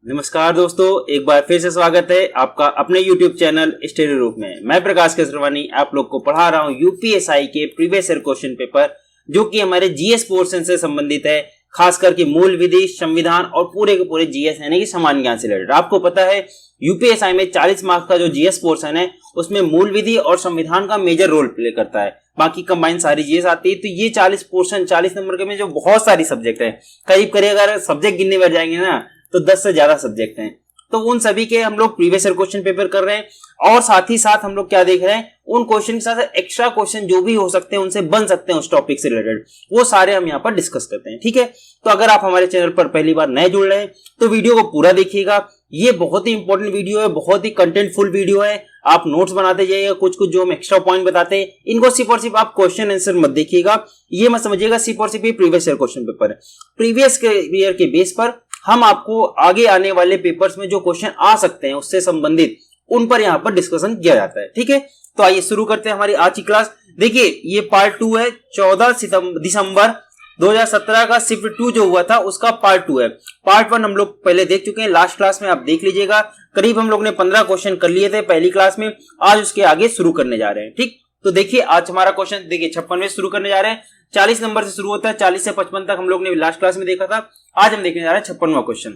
नमस्कार दोस्तों, एक बार फिर से स्वागत है आपका अपने YouTube चैनल स्टडी रूप में। मैं प्रकाश केसरवानी आप लोग को पढ़ा रहा हूँ यूपीएसआई के प्रीवियस ईयर क्वेश्चन पेपर, जो कि हमारे जीएस पोर्शन से संबंधित है, खास करके मूल विधि, संविधान और पूरे के पूरे जीएस यानी कि सामान्य ज्ञान से रिलेटेड। आपको पता है यूपीएसआई में 40 मार्क्स का जो जीएस पोर्शन है उसमें मूल विधि और संविधान का मेजर रोल प्ले करता है, बाकी कंबाइन सारी जीएस आती है। तो ये 40 पोर्शन 40 नंबर के में जो बहुत सारी सब्जेक्ट है, करीब करीब अगर सब्जेक्ट गिनने बैठ जाएंगे ना तो 10 से ज्यादा सब्जेक्ट हैं। तो उन सभी के हम लोग प्रीवियस ईयर क्वेश्चन पेपर कर रहे हैं और साथ ही साथ हम लोग क्या देख रहे हैं, उन क्वेश्चन के साथ एक्स्ट्रा क्वेश्चन जो भी हो सकते हैं, उनसे बन सकते हैं उस टॉपिक से रिलेटेड, वो सारे हम यहाँ पर डिस्कस करते हैं। ठीक है, तो अगर आप हमारे चैनल पर पहली बार नए जुड़ रहे हैं तो वीडियो को पूरा देखिएगा। ये बहुत ही इंपॉर्टेंट वीडियो है, बहुत ही कंटेंटफुल वीडियो है। आप नोट्स बनाते जाइएगा, कुछ कुछ जो हम एक्स्ट्रा पॉइंट बताते हैं इनको सिर्फ और सिर्फ आप क्वेश्चन आंसर मत देखिएगा, ये मत समझिएगा सिर्फ और सिर्फ ये प्रीवियस ईयर क्वेश्चन पेपर है। प्रीवियस ईयर के बेस पर हम आपको आगे आने वाले पेपर्स में जो क्वेश्चन आ सकते हैं उससे संबंधित उन पर यहाँ पर डिस्कशन किया जाता है। ठीक है, तो आइए शुरू करते हैं हमारी आज की क्लास। देखिए ये पार्ट 2 है, 14 दिसंबर 2017 का शिफ्ट 2 जो हुआ था उसका पार्ट 2 है। पार्ट 1 हम लोग पहले देख चुके हैं, लास्ट क्लास में आप देख लीजिएगा। करीब हम लोग ने 15 क्वेश्चन कर लिए थे पहली क्लास में, आज उसके आगे शुरू करने जा रहे हैं। ठीक, तो देखिए आज हमारा क्वेश्चन देखिए 56 में शुरू करने जा रहे हैं। 40 नंबर से शुरू होता है, 40 से 55 तक हम लोग ने लास्ट क्लास में देखा था। आज हम देखने जा रहे हैं 56वां क्वेश्चन।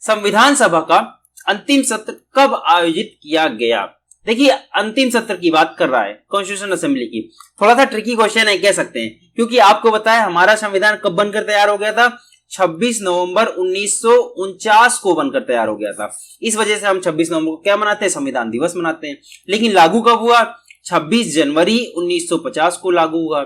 संविधान सभा का अंतिम सत्र कब आयोजित किया गया? देखिए अंतिम सत्र की बात कर रहा है कॉन्स्टिट्यूशन असेंबली की। थोड़ा सा ट्रिकी क्वेश्चन है कह सकते हैं, क्योंकि आपको बताया हमारा संविधान कब बनकर तैयार हो गया था, 26 नवंबर 1949 को बनकर तैयार हो गया था। इस वजह से हम 26 नवंबर को क्या मनाते हैं, संविधान दिवस मनाते हैं। लेकिन लागू कब हुआ, 26 जनवरी 1950 को लागू हुआ।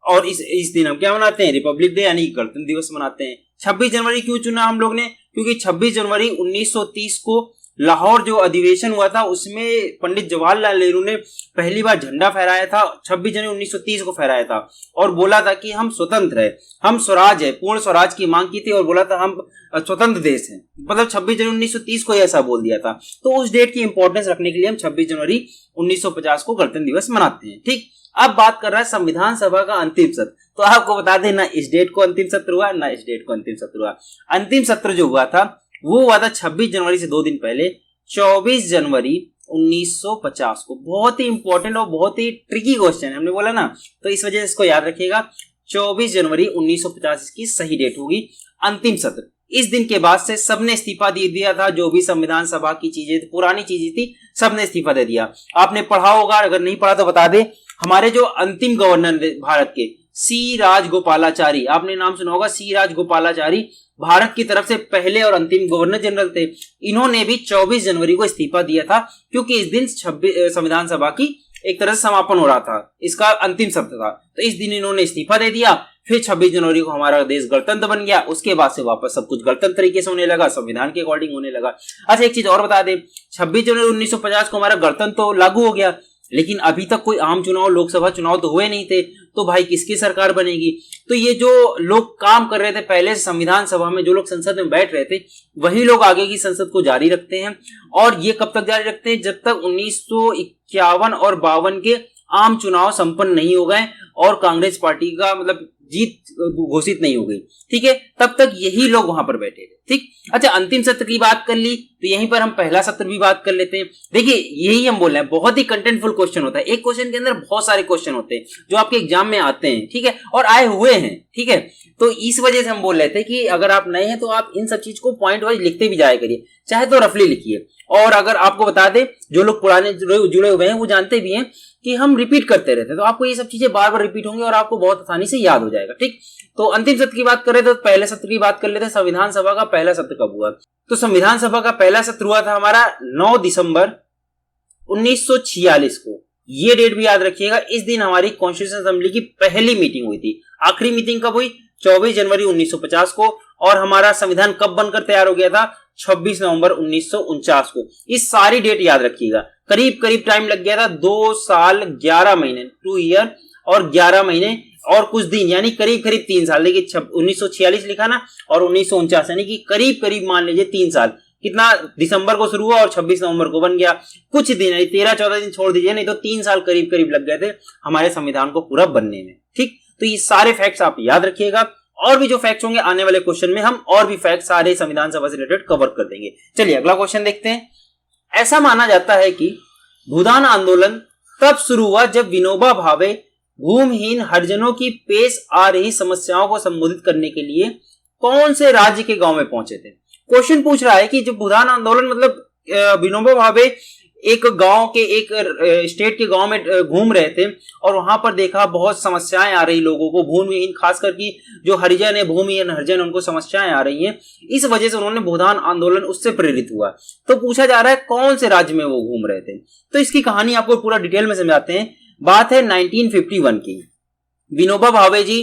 और इस दिन हम क्या मनाते हैं, रिपब्लिक डे यानी गणतंत्र दिवस मनाते हैं। 26 जनवरी क्यों चुना हम लोग ने, क्योंकि 26 जनवरी 1930 को लाहौर जो अधिवेशन हुआ था उसमें पंडित जवाहरलाल नेहरू ने पहली बार झंडा फहराया था। 26 जनवरी 1930 को फहराया था और बोला था कि हम स्वतंत्र है, हम स्वराज है, पूर्ण स्वराज की मांग की थी और बोला था हम स्वतंत्र देश है। मतलब 26 जनवरी 1930 को ऐसा बोल दिया था। तो उस डेट की इंपॉर्टेंस रखने के लिए हम 26 जनवरी 1950 को गणतंत्र दिवस मनाते हैं। ठीक, अब बात कर रहा है संविधान सभा का अंतिम सत्र। तो आपको बता दें ना इस डेट को अंतिम सत्र हुआ ना इस डेट को अंतिम सत्र हुआ। अंतिम सत्र जो हुआ था वो हुआ था 26 जनवरी से 2 दिन पहले, 24 जनवरी 1950 को। बहुत ही इंपॉर्टेंट और बहुत ही ट्रिकी क्वेश्चन है, हमने बोला ना, तो इस वजह से इसको याद रखिएगा। 24 जनवरी 1950 इसकी सही डेट होगी। अंतिम सत्र इस दिन के बाद से सबने इस्तीफा दे दिया था, जो भी संविधान सभा की चीजें पुरानी चीजें थी सबने इस्तीफा दे दिया। आपने पढ़ा होगा, अगर नहीं पढ़ा तो बता दे, हमारे जो अंतिम गवर्नर भारत के सी राजगोपालाचारी, आपने नाम सुना होगा, सी राजगोपालाचारी भारत की तरफ से पहले और अंतिम गवर्नर जनरल थे। इन्होंने भी 24 जनवरी को इस्तीफा दिया था, क्योंकि इस दिन संविधान सभा की एक तरह से समापन हो रहा था, इसका अंतिम सत्र था। तो इस दिन इन्होंने इस्तीफा दे दिया। फिर 26 जनवरी को हमारा देश गणतंत्र बन गया। उसके बाद से वापस सब कुछ गणतंत्र तरीके से होने लगा, संविधान के अकॉर्डिंग होने लगा। अच्छा एक चीज और बता दे, 26 जनवरी 1950 को हमारा गणतंत्र तो लागू हो गया, लेकिन अभी तक कोई आम चुनाव, लोकसभा चुनाव तो हुए नहीं थे। तो भाई किसकी सरकार बनेगी? तो ये जो लोग काम कर रहे थे पहले संविधान सभा में, जो लोग संसद में बैठ रहे थे, वही लोग आगे की संसद को जारी रखते हैं। और ये कब तक जारी रखते हैं, जब तक 1951 और 52 के आम चुनाव संपन्न नहीं हो गए और कांग्रेस पार्टी का मतलब जीत घोषित नहीं हो गई। ठीक है, तब तक यही लोग वहां पर बैठे थे। ठीक, अच्छा अंतिम सत्र की बात कर ली तो यहीं पर हम पहला सत्र भी बात कर लेते हैं। देखिए यही हम बोल रहे हैं, बहुत ही कंटेंटफुल क्वेश्चन होता है। एक क्वेश्चन के अंदर बहुत सारे क्वेश्चन होते हैं जो आपके एग्जाम में आते हैं, ठीक है, और आए हुए हैं। ठीक है, तो इस वजह से हम बोल रहे थे कि अगर आप नए हैं तो आप इन सब चीज को पॉइंट वाइज लिखते भी जाया करिए, चाहे तो रफली लिखिए। और अगर आपको बता दें, जो लोग पुराने जुड़े हुए हैं वो जानते भी हैं कि हम रिपीट करते रहते हैं, तो आपको ये सब चीजें बार बार रिपीट होंगी और आपको बहुत आसानी से याद हो जाएगा। ठीक, तो अंतिम सत्र की बात करें तो पहले सत्र की बात कर लेते हैं। संविधान सभा का पहला सत्र कब हुआ? तो संविधान सभा का पहला सत्र हुआ था हमारा 9 दिसंबर 1946 को। ये डेट भी याद रखिएगा। इस दिन हमारी कॉन्स्टिट्यूशन असेंबली की पहली मीटिंग हुई थी। आखिरी मीटिंग कब हुई? 24 जनवरी 1950 को। और हमारा संविधान कब बनकर तैयार हो गया था? 26 नवंबर 1949 को। इस सारी डेट याद रखिएगा। करीब करीब टाइम लग गया था 2 साल 11 महीने, 2 ईयर और 11 महीने और कुछ दिन, यानी करीब करीब 3 साल। देखिए 1946 लिखा ना और 1949, यानी कि करीब करीब मान लीजिए 3 साल। कितना, दिसंबर को शुरू हुआ और 26 नवंबर को बन गया। कुछ दिन 13-14 दिन छोड़ दीजिए, नहीं तो 3 साल करीब करीब लग गए थे हमारे संविधान को पूरा बनने में। ठीक, तो ये सारे फैक्ट्स आप याद रखिएगा और भी जो फैक्ट्स होंगे आने वाले क्वेश्चन में हम और भी फैक्ट सारे संविधान सभा से रिलेटेड कवर कर देंगे। चलिए अगला क्वेश्चन देखते हैं। ऐसा माना जाता है कि भूदान आंदोलन तब शुरू हुआ जब विनोबा भावे भूमिहीन हरिजनों की पेश आ रही समस्याओं को संबोधित करने के लिए कौन से राज्य के गांव में पहुंचे थे। क्वेश्चन पूछ रहा है कि जब भूदान आंदोलन मतलब विनोबा भावे एक गांव के एक स्टेट के गांव में घूम रहे थे और वहां पर देखा बहुत समस्याएं आ रही लोगों को, भूमिहीन खासकर की जो हरिजन है, भूमिहीन हरिजन, उनको समस्याएं आ रही हैं। इस वजह से उन्होंने भूदान आंदोलन उससे प्रेरित हुआ। तो पूछा जा रहा है कौन से राज्य में वो घूम रहे थे। तो इसकी कहानी आपको पूरा डिटेल में समझाते हैं। बात है 1951 की। विनोबा भावे जी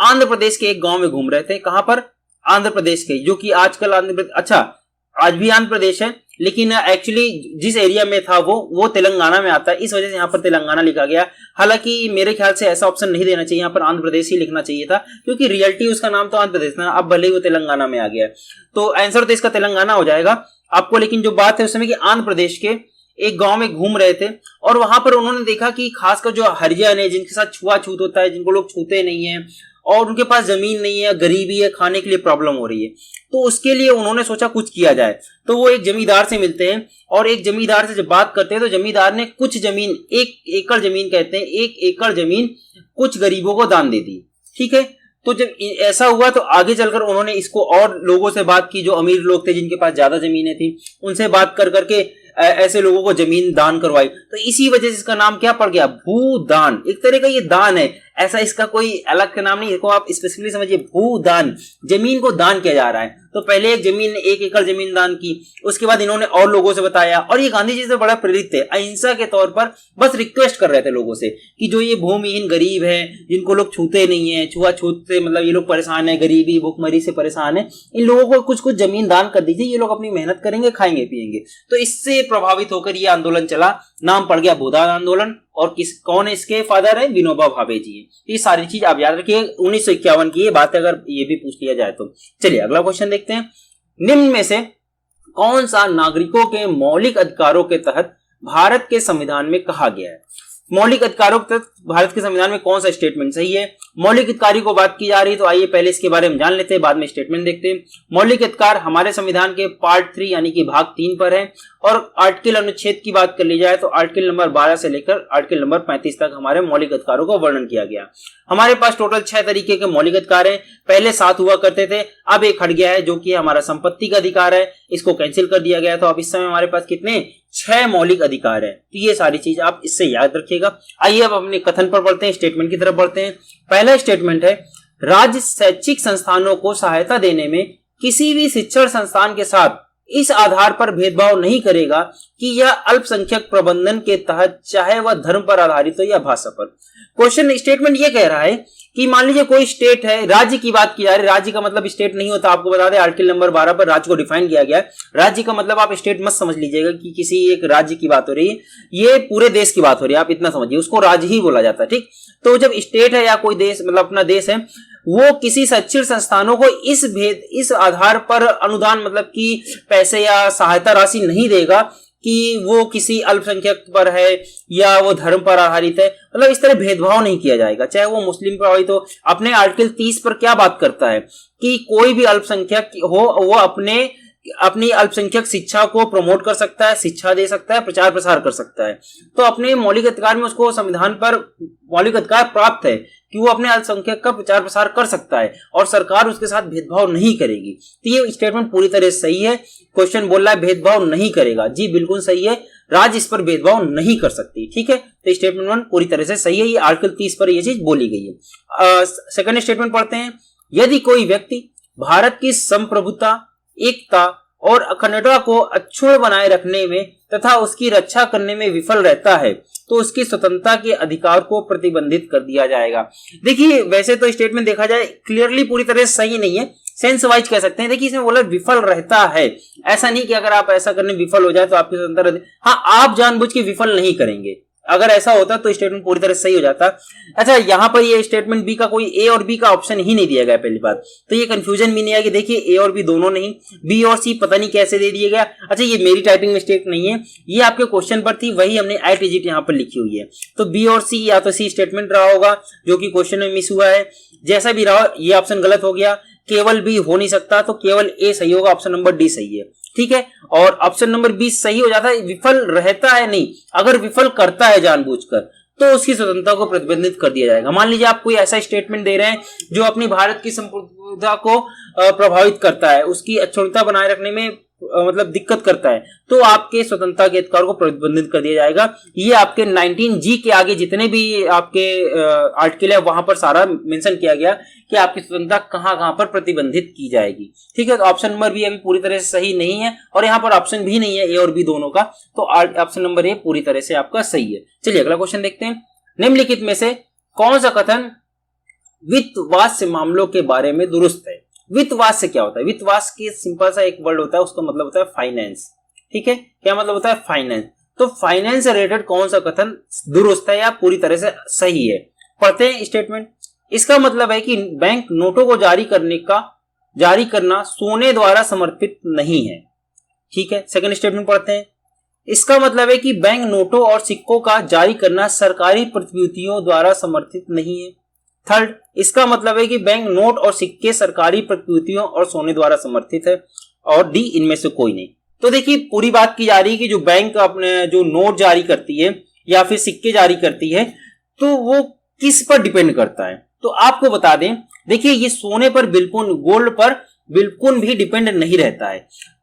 आंध्र प्रदेश के एक गांव में घूम रहे थे। कहां पर? आंध्र प्रदेश के, जो कि आजकल आंध्र प्रदेश, अच्छा आज भी आंध्र प्रदेश है, लेकिन एक्चुअली जिस एरिया में था वो तेलंगाना में आता है, इस वजह से यहाँ पर तेलंगाना लिखा गया। हालांकि मेरे ख्याल से ऐसा ऑप्शन नहीं देना चाहिए, यहाँ पर आंध्र प्रदेश ही लिखना चाहिए था, क्योंकि रियलिटी उसका नाम तो आंध्र प्रदेश था, अब भले ही वो तेलंगाना में आ गया। तो आंसर तो इसका तेलंगाना हो जाएगा आपको। लेकिन जो बात है उस समय की आंध्र प्रदेश के एक गांव में घूम रहे थे और वहां पर उन्होंने देखा कि खासकर जो हरिजन है, जिनके साथ छुआछूत होता है, जिनको लोग छूते नहीं है और उनके पास जमीन नहीं है, गरीबी है, खाने के लिए प्रॉब्लम हो रही है, तो उसके लिए उन्होंने सोचा कुछ किया जाए। तो वो एक जमींदार से मिलते हैं और एक जमींदार से जब बात करते हैं तो जमींदार ने कुछ जमीन, 1 एकड़ जमीन कहते हैं, 1 एकड़ जमीन कुछ गरीबों को दान दे दी। ठीक है, तो जब ऐसा हुआ तो आगे चलकर उन्होंने इसको और लोगों से बात की, जो अमीर लोग थे जिनके पास ज्यादा जमीनें थी, उनसे बात कर करके ऐसे लोगों को जमीन दान करवाई। तो इसी वजह से इसका नाम क्या पड़ गया? भूदान। एक तरह का ये दान है, ऐसा इसका कोई अलग का नाम नहीं, इसको आप स्पेसिफिकली समझिए, भूदान, जमीन को दान किया जा रहा है। तो पहले एक जमीन ने 1 एकड़ जमीन दान की, उसके बाद इन्होंने और लोगों से बताया, और ये गांधी जी से बड़ा प्रेरित थे, अहिंसा के तौर पर बस रिक्वेस्ट कर रहे थे लोगों से कि जो ये भूमिहीन गरीब है, जिनको लोग छूते नहीं है, छुआछूत से मतलब ये लोग परेशान है, गरीबी भूखमरी से परेशान है, इन लोगों को कुछ कुछ जमीन दान कर दीजिए, ये लोग अपनी मेहनत करेंगे, खाएंगे पिएंगे। तो इससे प्रभावित होकर ये आंदोलन चला, नाम पड़ गया भूदान आंदोलन। और कौन इसके फादर है? विनोबा भावे जी। ये सारी चीज आप याद रखिए, 1951 की ये बात है, अगर ये भी पूछ लिया जाए तो। चलिए अगला क्वेश्चन देखते हैं। निम्न में से कौन सा नागरिकों के मौलिक अधिकारों के तहत भारत के संविधान में कहा गया है? मौलिक अधिकारों के तहत भारत के संविधान में कौन सा स्टेटमेंट सही है? मौलिक अधिकारों को बात की जा रही है, तो आइए पहले इसके बारे में जान लेते हैं, बाद में स्टेटमेंट देखते हैं। मौलिक अधिकार हमारे संविधान के पार्ट 3 यानी कि भाग 3 पर है, और आर्टिकल अनुच्छेद की बात कर ली जाए तो आर्टिकल नंबर 12 से लेकर आर्टिकल नंबर 35 तक हमारे मौलिक अधिकारों का वर्णन किया गया। हमारे पास टोटल 6 तरीके के मौलिक अधिकार हैं। पहले 7 हुआ करते थे, अब एक हट गया है, जो कि हमारा संपत्ति का अधिकार है, इसको कैंसिल कर दिया गया। तो अब इस समय हमारे पास कितने? 6 मौलिक अधिकार है। तो ये सारी चीज आप इससे याद रखिएगा। आइए अब अपने कथन पर बढ़ते हैं, स्टेटमेंट की तरफ बढ़ते हैं। पहला स्टेटमेंट है, राज्य शैक्षिक संस्थानों को सहायता देने में किसी भी शिक्षण संस्थान के साथ इस आधार पर भेदभाव नहीं करेगा कि यह अल्पसंख्यक प्रबंधन के तहत, चाहे वह धर्म पर आधारित हो या भाषा पर। क्वेश्चन स्टेटमेंट ये कह रहा है कि मान लीजिए कोई स्टेट है, राज्य की बात की जा रही है, राज्य का मतलब स्टेट नहीं होता, आपको बता दें आर्टिकल नंबर 12 पर राज्य को डिफाइन किया गया है। राज्य का मतलब आप स्टेट मत समझ लीजिएगा कि किसी एक राज्य की बात हो रही है, ये पूरे देश की बात हो रही है, आप इतना समझिए, उसको राज्य ही बोला जाता है। ठीक, तो जब स्टेट है या कोई देश मतलब अपना देश है, वो किसी शैक्षिक संस्थानों को इस आधार पर अनुदान मतलब कि पैसे या सहायता राशि नहीं देगा कि वो किसी अल्पसंख्यक पर है या वो धर्म पर आधारित है, मतलब इस तरह भेदभाव नहीं किया जाएगा, चाहे वो मुस्लिम प्रभावित हो। अपने आर्टिकल 30 पर क्या बात करता है कि कोई भी अल्पसंख्यक हो वो अपनी अल्पसंख्यक शिक्षा को प्रमोट कर सकता है, शिक्षा दे सकता है, प्रचार प्रसार कर सकता है। तो अपने मौलिक अधिकार में उसको संविधान पर मौलिक अधिकार प्राप्त है कि वो अपने अल्पसंख्यक का प्रचार प्रसार कर सकता है और सरकार उसके साथ भेदभाव नहीं करेगी। तो ये स्टेटमेंट पूरी तरह से सही है। क्वेश्चन बोल रहा है भेदभाव नहीं करेगा, जी बिल्कुल सही है, राज्य इस पर भेदभाव नहीं कर सकती। ठीक है, तो स्टेटमेंट 1 पूरी तरह से सही है, ये आर्टिकल 30 पर यह चीज बोली गई है। सेकंड स्टेटमेंट पढ़ते हैं। यदि कोई व्यक्ति भारत की संप्रभुता, एकता और अखंडता को अक्षुण्ण बनाए रखने में तथा उसकी रक्षा करने में विफल रहता है तो उसकी स्वतंत्रता के अधिकार को प्रतिबंधित कर दिया जाएगा। देखिए वैसे तो स्टेटमेंट देखा जाए क्लियरली पूरी तरह से सही नहीं है, सेंस वाइज कह सकते हैं। देखिए इसमें बोला विफल रहता है, ऐसा नहीं कि अगर आप ऐसा करने विफल हो जाए तो आपकी स्वतंत्रता, हाँ आप जानबूझ के विफल नहीं करेंगे, अगर ऐसा होता तो स्टेटमेंट पूरी तरह से सही हो जाता। अच्छा, यहाँ पर ये स्टेटमेंट बी का कोई ए और बी का ऑप्शन ही नहीं दिया गया पहली बात, तो ये कंफ्यूजन भी नहीं आएगी। देखिए ए और बी दोनों नहीं, बी और सी पता नहीं कैसे दे दिया गया। अच्छा, ये मेरी टाइपिंग मिस्टेक नहीं है, ये आपके क्वेश्चन पर थी, वही हमने आई डिजिट यहाँ पर लिखी हुई है। तो बी और सी, या तो सी स्टेटमेंट रहा होगा जो कि क्वेश्चन में मिस हुआ है, जैसा भी रहा ये ऑप्शन गलत हो गया। केवल बी हो नहीं सकता, तो केवल ए सही होगा, ऑप्शन नंबर डी सही है। ठीक है, और ऑप्शन नंबर बी सही हो जाता है। विफल रहता है नहीं, अगर विफल करता है जानबूझकर तो उसकी स्वतंत्रता को प्रतिबंधित कर दिया जाएगा। मान लीजिए आप कोई ऐसा स्टेटमेंट दे रहे हैं जो अपनी भारत की संप्रभुता को प्रभावित करता है, उसकी अखंडता बनाए रखने में मतलब दिक्कत करता है, तो आपके स्वतंत्रता के अधिकार को प्रतिबंधित कर दिया जाएगा। ये आपके 19G के आगे जितने भी आपके आर्टिकल है वहां पर सारा मेंशन किया गया कि आपकी स्वतंत्रता कहां पर प्रतिबंधित की जाएगी। ठीक है, तो ऑप्शन नंबर बी अभी पूरी तरह से सही नहीं है, और यहाँ पर ऑप्शन भी नहीं है ए और बी दोनों का, तो ऑप्शन नंबर ए पूरी तरह से आपका सही है। चलिए अगला क्वेश्चन देखते हैं। निम्नलिखित में से कौन सा कथन वित्तवास्य मामलों के बारे में दुरुस्त है? वित्तवास से क्या होता है? वित्तवास की सिंपल सा एक वर्ड होता है, उसका मतलब होता है फाइनेंस। ठीक है, क्या मतलब होता है? फाइनेंस। तो फाइनेंस से रिलेटेड कौन सा कथन दुरुस्त है या पूरी तरह से सही है? पढ़ते हैं स्टेटमेंट। इसका मतलब है कि बैंक नोटों को जारी करना सोने द्वारा समर्थित नहीं है। ठीक है, सेकंड स्टेटमेंट पढ़ते हैं। इसका मतलब है कि बैंक नोटों और सिक्कों का जारी करना सरकारी प्रतिभूतियों द्वारा समर्थित नहीं है। थर्ड, इसका मतलब है कि बैंक नोट और सिक्के सरकारी प्रतिभूतियों और सोने द्वारा समर्थित है। और डी, इनमें से कोई नहीं। तो देखिए पूरी बात की जा रही है कि जो बैंक अपने जो नोट जारी करती है या फिर सिक्के जारी करती है, तो वो किस पर डिपेंड करता है? तो आपको बता दें, देखिए ये सोने पर बिल्कुल, गोल्ड पर बिल्कुल भी डिपेंड नहीं रहता है,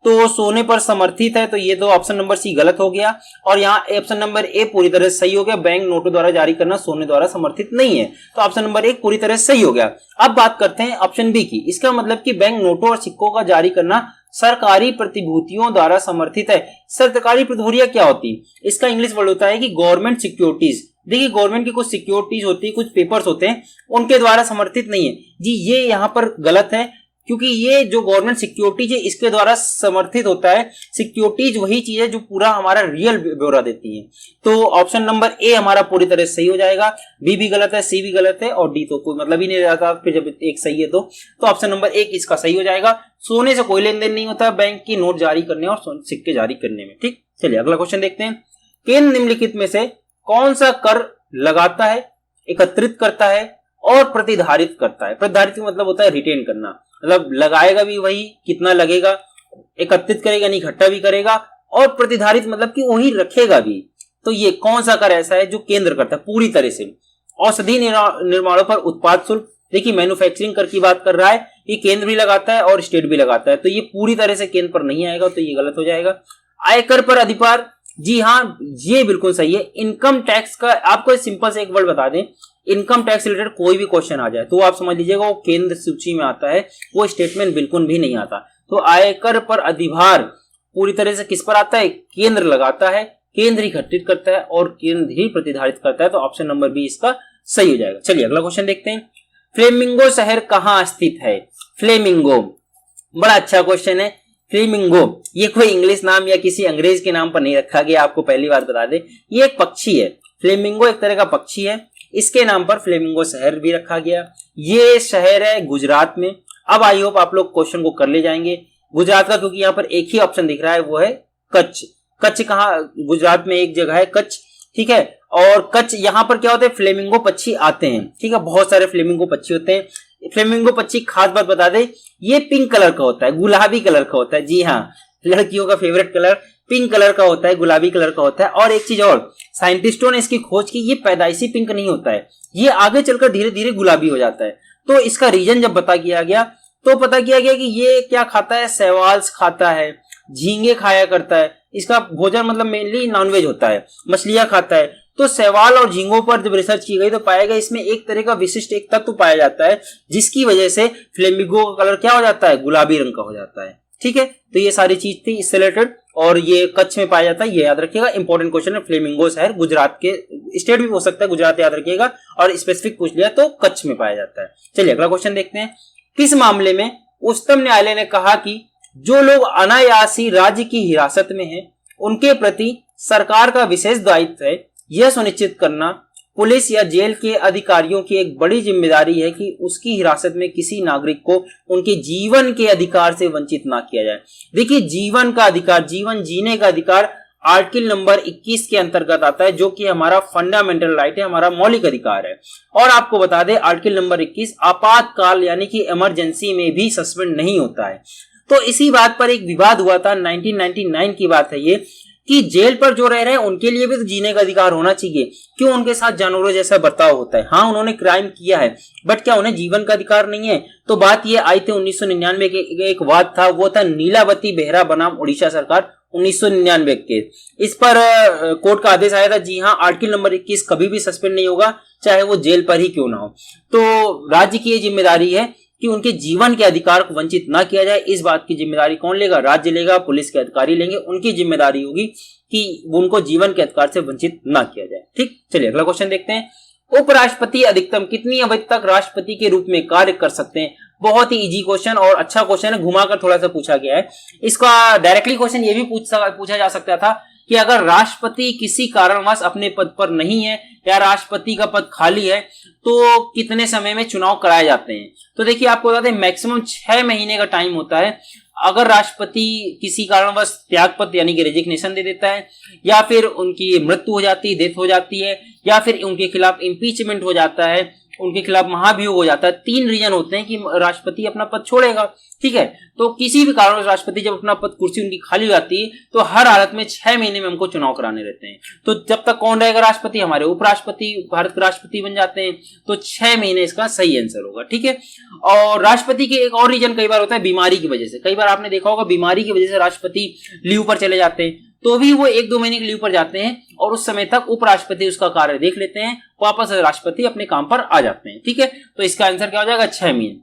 तो सोने पर समर्थित है, तो ये तो ऑप्शन नंबर सी गलत हो गया, और यहाँ ऑप्शन नंबर ए पूरी तरह से सही हो गया। बैंक नोटों द्वारा जारी करना सोने द्वारा समर्थित नहीं है, तो ऑप्शन नंबर एक पूरी तरह से सही हो गया। अब बात करते हैं ऑप्शन बी की। इसका मतलब कि बैंक नोटों और सिक्कों का जारी करना सरकारी प्रतिभूतियों द्वारा समर्थित है। सरकारी प्रतिभूतियां क्या होती है? इसका इंग्लिश वर्ड होता है कि गवर्नमेंट सिक्योरिटीज। देखिए गवर्नमेंट की कुछ सिक्योरिटीज होती है, कुछ पेपर्स होते हैं, उनके द्वारा समर्थित नहीं है जी, ये यहाँ पर गलत है, क्योंकि ये जो गवर्नमेंट सिक्योरिटीज है इसके द्वारा समर्थित होता है। सिक्योरिटीज वही चीज है जो पूरा हमारा रियल ब्यौरा देती है। तो ऑप्शन नंबर ए हमारा पूरी तरह से सही हो जाएगा। बी भी गलत है, सी भी गलत है, और डी तो कोई मतलब ही नहीं रहता फिर जब एक सही है तो ऑप्शन नंबर एक इसका सही हो जाएगा। सोने से कोई लेन देन नहीं होता बैंक की नोट जारी करने और सिक्के जारी करने में। ठीक, चलिए अगला क्वेश्चन देखते हैं। केंद्र निम्नलिखित में से कौन सा कर लगाता है, एकत्रित करता है और प्रतिधारित करता है? प्रतिधारित मतलब होता है रिटेन करना, मतलब लगाएगा भी वही, कितना लगेगा, एकत्रित करेगा नहीं इकट्ठा भी करेगा, और प्रतिधारित मतलब कि वही रखेगा भी। तो ये कौन सा कर ऐसा है जो केंद्र करता है पूरी तरह से? औषधि निर्माणों पर उत्पाद शुल्क, देखिए मैन्युफैक्चरिंग कर की बात कर रहा है, ये केंद्र भी लगाता है और स्टेट भी लगाता है, तो ये पूरी तरह से केंद्र पर नहीं आएगा, तो ये गलत हो जाएगा। आयकर पर अधिकार, जी हाँ ये बिल्कुल सही है। इनकम टैक्स का आपको सिंपल से एक वर्ड बता दें, इनकम टैक्स रिलेटेड कोई भी क्वेश्चन आ जाए तो आप समझ लीजिएगा वो केंद्र सूची में आता है, वो स्टेटमेंट बिल्कुल भी नहीं आता। तो आयकर पर अधिभार पूरी तरह से किस पर आता है? केंद्र लगाता है, केंद्र एकत्रित करता है और केंद्र ही प्रतिधारित करता है, तो ऑप्शन नंबर बी इसका सही हो जाएगा। चलिए अगला क्वेश्चन देखते हैं। फ्लेमिंगो शहर कहाँ स्थित है? फ्लेमिंगो बड़ा अच्छा क्वेश्चन है। फ्लेमिंगो ये कोई इंग्लिश नाम या किसी अंग्रेज के नाम पर नहीं रखा गया, आपको पहली बात बता दें, ये एक पक्षी है। फ्लेमिंगो एक तरह का पक्षी है, इसके नाम पर फ्लेमिंगो शहर भी रखा गया। ये शहर है गुजरात में। अब आई होप आप लोग क्वेश्चन को कर ले जाएंगे गुजरात का, क्योंकि यहाँ पर एक ही ऑप्शन दिख रहा है, वो है कच्छ। कच्छ कहाँ? गुजरात में एक जगह है कच्छ। ठीक है, और कच्छ यहाँ पर क्या होता है? फ्लेमिंगो पक्षी आते हैं। ठीक है, बहुत सारे फ्लेमिंगो पक्षी होते हैं। फ्लेमिंगो पक्षी खास बात बता दे, ये पिंक कलर का होता है, गुलाबी कलर का होता है। जी हाँ, लड़कियों का फेवरेट कलर पिंक कलर का होता है, गुलाबी कलर का होता है। और एक चीज और, साइंटिस्टों ने इसकी खोज की, ये पैदाइशी पिंक नहीं होता है, ये आगे चलकर धीरे धीरे गुलाबी हो जाता है। तो इसका रीजन जब पता किया गया तो पता किया गया कि ये क्या खाता है? शैवाल्स खाता है, झींगे खाया करता है, इसका भोजन मतलब मेनली नॉनवेज होता है, मछलियां खाता है। तो शैवाल और झींगों पर जब रिसर्च की गई तो पाया गया इसमें एक तरह का विशिष्ट एक तत्व पाया जाता है, जिसकी वजह से फ्लेमिंगो का कलर क्या हो जाता है? गुलाबी रंग का हो जाता है। ठीक है, तो ये सारी चीज थी इससे रिलेटेड, और ये कच्छ में पाया जाता है, ये याद रखिएगा। इंपॉर्टेंट क्वेश्चन है। फ्लेमिंगो शहर गुजरात के, स्टेट भी हो सकता है, गुजरात याद रखिएगा, और स्पेसिफिक पूछ लिया तो कच्छ में पाया जाता है। चलिए अगला क्वेश्चन देखते हैं। किस मामले में उच्चतम न्यायालय ने कहा कि जो लोग अनायासी राज्य की हिरासत में हैं उनके प्रति सरकार का विशेष दायित्व है? यह सुनिश्चित करना पुलिस या जेल के अधिकारियों की एक बड़ी जिम्मेदारी है कि उसकी हिरासत में किसी नागरिक को उनके जीवन के अधिकार से वंचित ना किया जाए। देखिए, जीवन का अधिकार, जीवन जीने का अधिकार आर्टिकल नंबर 21 के अंतर्गत आता है, जो कि हमारा फंडामेंटल राइट है, हमारा मौलिक अधिकार है। और आपको बता दें, आर्टिकल नंबर 21 आपातकाल यानी कि इमरजेंसी में भी सस्पेंड नहीं होता है। तो इसी बात पर एक विवाद हुआ था, 1999 की बात है ये, कि जेल पर जो रह रहे हैं उनके लिए भी तो जीने का अधिकार होना चाहिए, क्यों उनके साथ जानवरों जैसा बर्ताव होता है। हाँ, उन्होंने क्राइम किया है, बट क्या उन्हें जीवन का अधिकार नहीं है? तो बात ये आई थी 1999 के एक वाद था, वो था नीलावती बेहरा बनाम उड़ीसा सरकार 1999 के। इस पर कोर्ट का आदेश आया था, जी हाँ, आर्टिकल नंबर 21 कभी भी सस्पेंड नहीं होगा, चाहे वो जेल पर ही क्यों ना हो। तो राज्य की ये जिम्मेदारी है कि उनके जीवन के अधिकार को वंचित ना किया जाए। इस बात की जिम्मेदारी कौन लेगा? राज्य लेगा, पुलिस के अधिकारी लेंगे। उनकी जिम्मेदारी होगी कि उनको जीवन के अधिकार से वंचित ना किया जाए। ठीक, चलिए अगला क्वेश्चन देखते हैं। उपराष्ट्रपति अधिकतम कितनी अवधि तक राष्ट्रपति के रूप में कार्य कर सकते हैं? बहुत ही इजी क्वेश्चन और अच्छा क्वेश्चन है, घुमाकर थोड़ा सा पूछा गया है। इसका डायरेक्टली क्वेश्चन ये भी पूछा जा सकता था कि अगर राष्ट्रपति किसी कारणवश अपने पद पर नहीं है या राष्ट्रपति का पद खाली है तो कितने समय में चुनाव कराए जाते हैं? तो देखिए, आपको बता दें, मैक्सिमम 6 महीने का टाइम होता है। अगर राष्ट्रपति किसी कारणवश त्यागपत्र यानी कि रेजिग्नेशन दे देता है, या फिर उनकी मृत्यु हो जाती है, डेथ हो जाती है, या फिर उनके खिलाफ इम्पीचमेंट हो जाता है, उनके खिलाफ महाभियोग हो जाता है, 3 रीजन होते हैं कि राष्ट्रपति अपना पद छोड़ेगा। ठीक है, तो किसी भी कारण राष्ट्रपति जब अपना पद, कुर्सी उनकी खाली हो जाती है, तो हर हालत में 6 महीने में हमको चुनाव कराने रहते हैं। तो जब तक कौन रहेगा राष्ट्रपति? हमारे उपराष्ट्रपति भारत के राष्ट्रपति बन जाते हैं। तो 6 महीने इसका सही आंसर होगा। ठीक है, और राष्ट्रपति के एक और रीजन कई बार होता है बीमारी की वजह से। कई बार आपने देखा होगा बीमारी की वजह से राष्ट्रपति लीव पर चले जाते हैं, तो भी वो 1-2 महीने की लीव पर जाते हैं और उस समय तक उपराष्ट्रपति उसका कार्य देख लेते हैं, वापस राष्ट्रपति अपने काम पर आ जाते हैं। ठीक है, तो इसका आंसर क्या हो जाएगा? 6 महीने।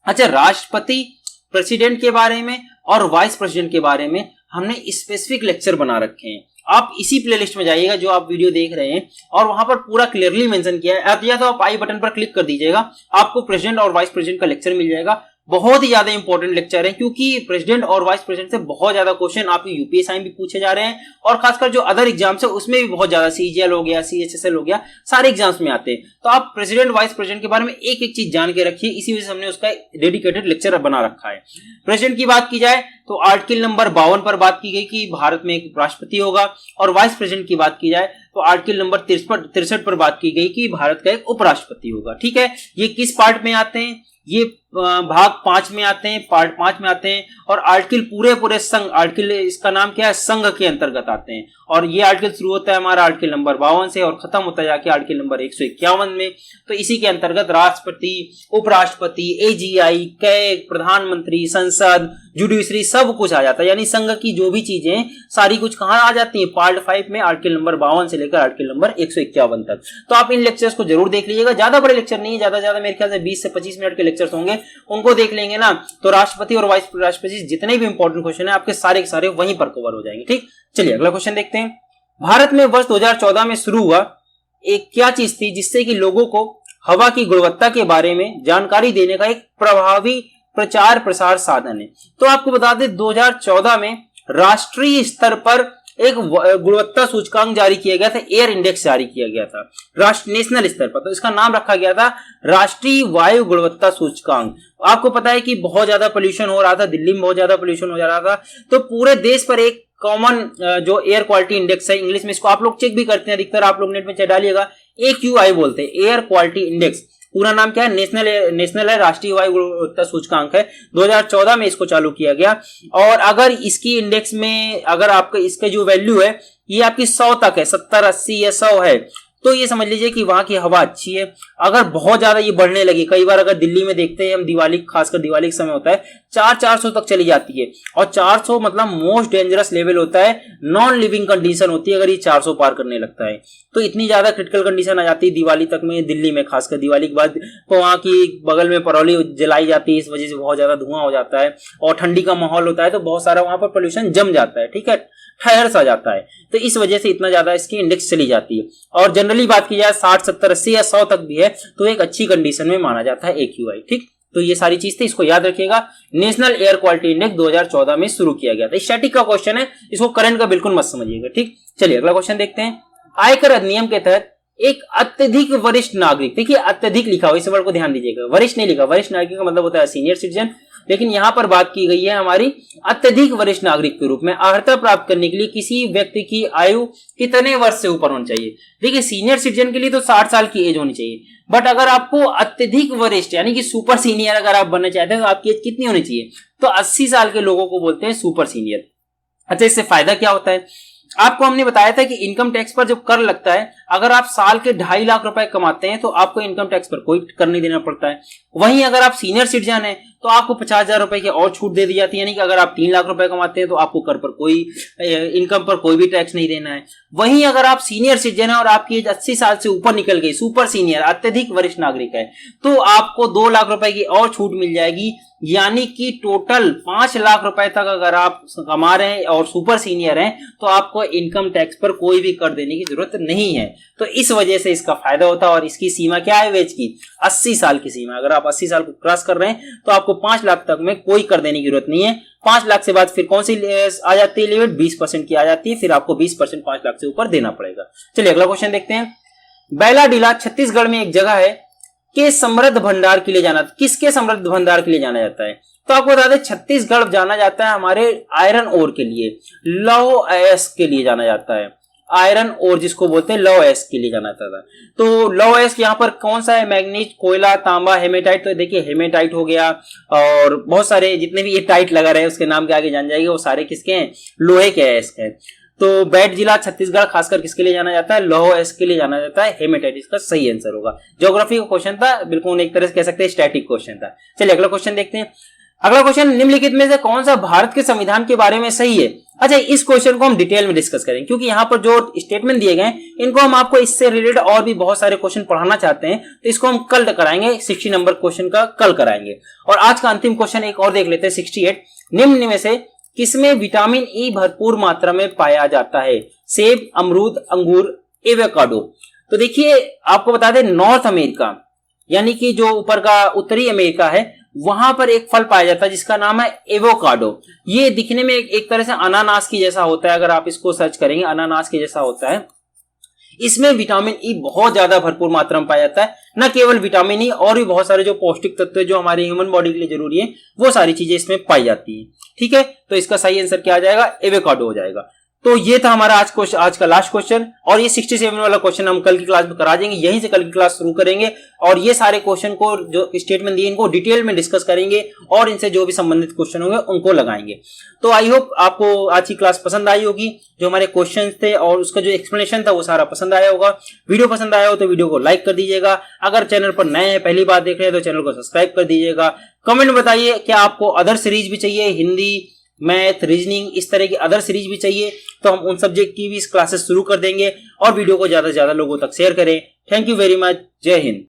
अच्छा, राष्ट्रपति, प्रेसिडेंट के बारे में और वाइस प्रेसिडेंट के बारे में हमने स्पेसिफिक लेक्चर बना रखे हैं। आप इसी प्लेलिस्ट में जाइएगा जो आप वीडियो देख रहे हैं, और वहां पर पूरा क्लियरली मेंशन किया है। या तो आप आई बटन पर क्लिक कर दीजिएगा, आपको प्रेसिडेंट और वाइस प्रेसिडेंट का लेक्चर मिल जाएगा। बहुत ही ज्यादा इंपॉर्टेंट लेक्चर है, क्योंकि प्रेसिडेंट और वाइस प्रेसिडेंट से बहुत ज्यादा क्वेश्चन आपके यूपीएससी में भी पूछे जा रहे हैं, और खासकर जो अदर एग्जाम्स है उसमें भी बहुत ज्यादा, सीजीएल हो गया, सीएचएसएल हो गया, सारे एग्जाम्स में आते हैं। तो आप प्रेसिडेंट वाइस प्रेसिडेंट के बारे में एक एक चीज जान के रखिए, इसी वजह से हमने उसका डेडिकेटेड लेक्चर बना रखा है। प्रेसिडेंट की बात की जाए तो आर्टिकल नंबर 52 पर बात की गई कि भारत में एक राष्ट्रपति होगा, और वाइस प्रेसिडेंट की बात की जाए तो आर्टिकल नंबर 63 पर बात की गई कि भारत का एक उपराष्ट्रपति होगा। ठीक है, ये किस पार्ट में आते हैं? ये भाग 5 में आते हैं, पार्ट 5 में आते हैं, और आर्टिकल पूरे संघ, आर्टिकल इसका नाम क्या है? संघ के अंतर्गत आते हैं। और ये आर्टिकल शुरू होता है हमारा आर्टिकल नंबर 52 से और खत्म होता है जाके आर्टिकल नंबर 151 में। तो इसी के अंतर्गत राष्ट्रपति, उपराष्ट्रपति, एजीआई, कैग, प्रधानमंत्री, संसद, जुडिशरी सब कुछ आ जाता है। यानी संघ की जो भी चीजें सारी कुछ कहां आ जाती है? पार्ट 5 में, आर्टिकल नंबर 52 से लेकर आर्टिकल नंबर 151 तक। तो आप इन लेक्चर्स को जरूर देख लीजिएगा। ज्यादा बड़े लेक्चर नहीं है, ज्यादा मेरे ख्याल से 20 से 25 मिनट के लेक्चर्स होंगे, उनको देख लेंगे ना तो राष्ट्रपति और वाइस राष्ट्रपति जितने भी इंपॉर्टेंट क्वेश्चन है आपके सारे के सारे वहीं पर कवर हो जाएंगे। ठीक, चलिए अगला क्वेश्चन देखते हैं। भारत में वर्ष 2014 में शुरू हुआ एक क्या चीज थी जिससे कि लोगों को हवा की गुणवत्ता के बारे में जानकारी देने का एक प्रभावी प्रचार प्रसार साधन है? तो आपको बता दें, 2014 में राष्ट्रीय स्तर पर एक गुणवत्ता सूचकांक जारी किया गया था, एयर इंडेक्स जारी किया गया था राष्ट्र नेशनल स्तर पर। तो इसका नाम रखा गया था राष्ट्रीय वायु गुणवत्ता सूचकांक। आपको पता है कि बहुत ज्यादा पोल्यूशन हो रहा था, दिल्ली में बहुत ज्यादा पोल्यूशन हो जा रहा था, तो पूरे देश पर एक कॉमन जो एयर क्वालिटी इंडेक्स है, इंग्लिश में इसको आप लोग चेक भी करते हैं, अधिकतर आप लोग नेट में चेक डालिएगा, AQI बोलते हैं, एयर क्वालिटी इंडेक्स। पूरा नाम क्या है? नेशनल है, राष्ट्रीय वायु गुणवत्ता सूचकांक है। 2014 में इसको चालू किया गया, और अगर इसकी इंडेक्स में अगर आपका इसके जो वैल्यू है ये आपकी 100 तक है, 70, 80 या 100 है, तो ये समझ लीजिए कि वहां की हवा अच्छी है। अगर बहुत ज्यादा ये बढ़ने लगी, कई बार अगर दिल्ली में देखते हैं हम, दिवाली, खासकर दिवाली के समय होता है, 400 तक चली जाती है, और 400 मतलब मोस्ट डेंजरस लेवल होता है, नॉन लिविंग कंडीशन होती है अगर ये 400 पार करने लगता है। तो इतनी ज्यादा क्रिटिकल कंडीशन आ जाती है दिवाली तक में, दिल्ली में खासकर दिवाली के बाद। तो वहां की बगल में परौली जलाई जाती है, इस वजह से बहुत ज्यादा धुआं हो जाता है, और ठंडी का माहौल होता है, तो बहुत सारा वहां पर पोल्यूशन जम जाता है। ठीक है, ठहर सा जाता है, तो इस वजह से इतना ज्यादा इसकी इंडेक्स चली जाती है। और जनरली बात की जाए 60, 70, 80 या 100 तक भी है तो एक अच्छी कंडीशन में माना जाता है AQI। ठीक, तो ये सारी चीज थी, इसको याद रखिएगा। नेशनल एयर क्वालिटी इंडेक्स 2014 में शुरू किया गया था। स्टैटिक का क्वेश्चन है, इसको करंट का बिल्कुल मत समझिएगा। ठीक, चलिए अगला क्वेश्चन देखते हैं। आयकर अधिनियम के तहत एक अत्यधिक वरिष्ठ नागरिक, देखिए अत्यधिक लिखा हुआ, इस वर्ड को ध्यान दीजिएगा, वरिष्ठ नहीं लिखा, वरिष्ठ नागरिक का मतलब होता है सीनियर सिटीजन, लेकिन यहां पर बात की गई है हमारी अत्यधिक वरिष्ठ नागरिक के रूप में अर्हता प्राप्त करने के लिए किसी व्यक्ति की आयु कितने वर्ष से ऊपर होनी चाहिए। देखिए सीनियर सिटीजन के लिए तो 60 साल की एज होनी चाहिए, बट अगर आपको अत्यधिक वरिष्ठ यानी कि सुपर सीनियर अगर आप बनना चाहते हैं तो आपकी एज कितनी होनी चाहिए, तो 80 साल के लोगों को बोलते हैं सुपर सीनियर। अच्छा, इससे फायदा क्या होता है, आपको हमने बताया था कि इनकम टैक्स पर जब कर लगता है, अगर आप साल के 2.5 लाख रुपए कमाते हैं तो आपको इनकम टैक्स पर कोई कर नहीं देना पड़ता है। वहीं अगर आप सीनियर सिटीजन हैं तो आपको 50,000 रुपए की और छूट दे दी जाती है, यानी कि अगर आप 3 लाख रुपए कमाते हैं तो आपको कर पर कोई इनकम पर कोई भी टैक्स नहीं देना है। वहीं अगर आप सीनियर सिटीजन है और आपकी एज 80 साल से ऊपर निकल गई, सुपर सीनियर अत्यधिक वरिष्ठ नागरिक है, तो आपको 2 लाख रुपए की और छूट मिल जाएगी, यानी कि टोटल 5 लाख रुपए तक अगर आप कमा रहे हैं और सुपर सीनियर हैं तो आपको इनकम टैक्स पर कोई भी कर देने की जरूरत नहीं है। तो इस वजह से इसका फायदा होता है। और इसकी सीमा क्या है वेज की, 80 साल की सीमा। अगर आप 80 साल को क्रॉस कर रहे हैं तो आपको 5 लाख तक में कोई कर देने की जरूरत नहीं है। 5 लाख से बाद फिर कौन सी आ जाती है लिमिट, 20% की आ जाती है, फिर आपको 20% 5 लाख से ऊपर देना पड़ेगा। चलिए अगला क्वेश्चन देखते हैं। बैलाडीला छत्तीसगढ़ में एक जगह है के समृद्ध भंडार के लिए जाना, किसके समृद्ध भंडार के लिए जाना जाता है, तो आपको बता दें छत्तीसगढ़ जाना जाता है हमारे आयरन ओर के लिए, लौह अयस्क के लिए जाना जाता है। आयरन ओर जिसको बोलते हैं लौह अयस्क के लिए जाना जाता था। तो लौह अयस्क यहाँ पर कौन सा है, मैग्नीज, कोयला, तांबा, हेमेटाइट। तो देखिए हेमेटाइट हो गया और बहुत सारे जितने भी ये टाइट लगा रहे उसके नाम के आगे जान जाएंगे, वो सारे किसके हैं, लोहे के अयस्क हैं। तो बैट जिला छत्तीसगढ़ खासकर किसके लिए जाना जाता है, लौह अयस्क के लिए जाना जाता है, हेमेटाइट इसका सही आंसर होगा। ज्योग्राफी का क्वेश्चन था, बिल्कुल एक तरह से कह सकते हैं स्टैटिक क्वेश्चन था। चलिए अगला क्वेश्चन देखते हैं। अगला क्वेश्चन, निम्नलिखित में से कौन सा भारत के संविधान के बारे में सही है। अच्छा, इस क्वेश्चन को हम डिटेल में डिस्कस करेंगे क्योंकि यहाँ पर जो स्टेटमेंट दिए गए इनको हम आपको इससे रिलेटेड और भी बहुत सारे क्वेश्चन पढ़ाना चाहते हैं, तो इसको हम कल कराएंगे, 60 नंबर क्वेश्चन का कल कराएंगे। और आज का अंतिम क्वेश्चन एक और देख लेते हैं, 68। निम्न में से किसमें विटामिन ई भरपूर मात्रा में पाया जाता है, सेब, अमरूद, अंगूर, एवोकाडो। तो देखिए आपको बता दें नॉर्थ अमेरिका यानी कि जो ऊपर का उत्तरी अमेरिका है वहां पर एक फल पाया जाता है जिसका नाम है एवोकाडो। ये दिखने में एक तरह से अनानास की जैसा होता है, अगर आप इसको सर्च करेंगे अनानास के जैसा होता है। इसमें विटामिन ई बहुत ज्यादा भरपूर मात्रा में पाया जाता है। न केवल विटामिन ई और भी बहुत सारे जो पौष्टिक तत्व जो हमारे ह्यूमन बॉडी के लिए जरूरी है वो सारी चीजें इसमें पाई जाती है। ठीक है, तो इसका सही आंसर क्या आ जाएगा, एवोकाडो हो जाएगा। तो ये था हमारा आज का लास्ट क्वेश्चन, और ये 67 वाला क्वेश्चन हम कल की क्लास में करा देंगे, यहीं से कल की क्लास शुरू करेंगे और ये सारे क्वेश्चन को जो स्टेटमेंट दिए इनको डिटेल में डिस्कस करेंगे और इनसे जो भी संबंधित क्वेश्चन होंगे उनको लगाएंगे। तो आई होप आपको आज की क्लास पसंद आई होगी, जो हमारे क्वेश्चन थे और उसका जो एक्सप्लेनेशन था वो सारा पसंद आया होगा। वीडियो पसंद आया हो तो वीडियो को लाइक कर दीजिएगा, अगर चैनल पर नए हैं पहली बार देख रहे हैं तो चैनल को सब्सक्राइब कर दीजिएगा। कमेंट बताइए क्या आपको अदर सीरीज भी चाहिए, हिंदी, मैथ, रीजनिंग, इस तरह की अदर सीरीज भी चाहिए तो हम उन सब्जेक्ट की भी क्लासेस शुरू कर देंगे और वीडियो को ज्यादा से ज्यादा लोगों तक शेयर करें। थैंक यू वेरी मच, जय हिंद।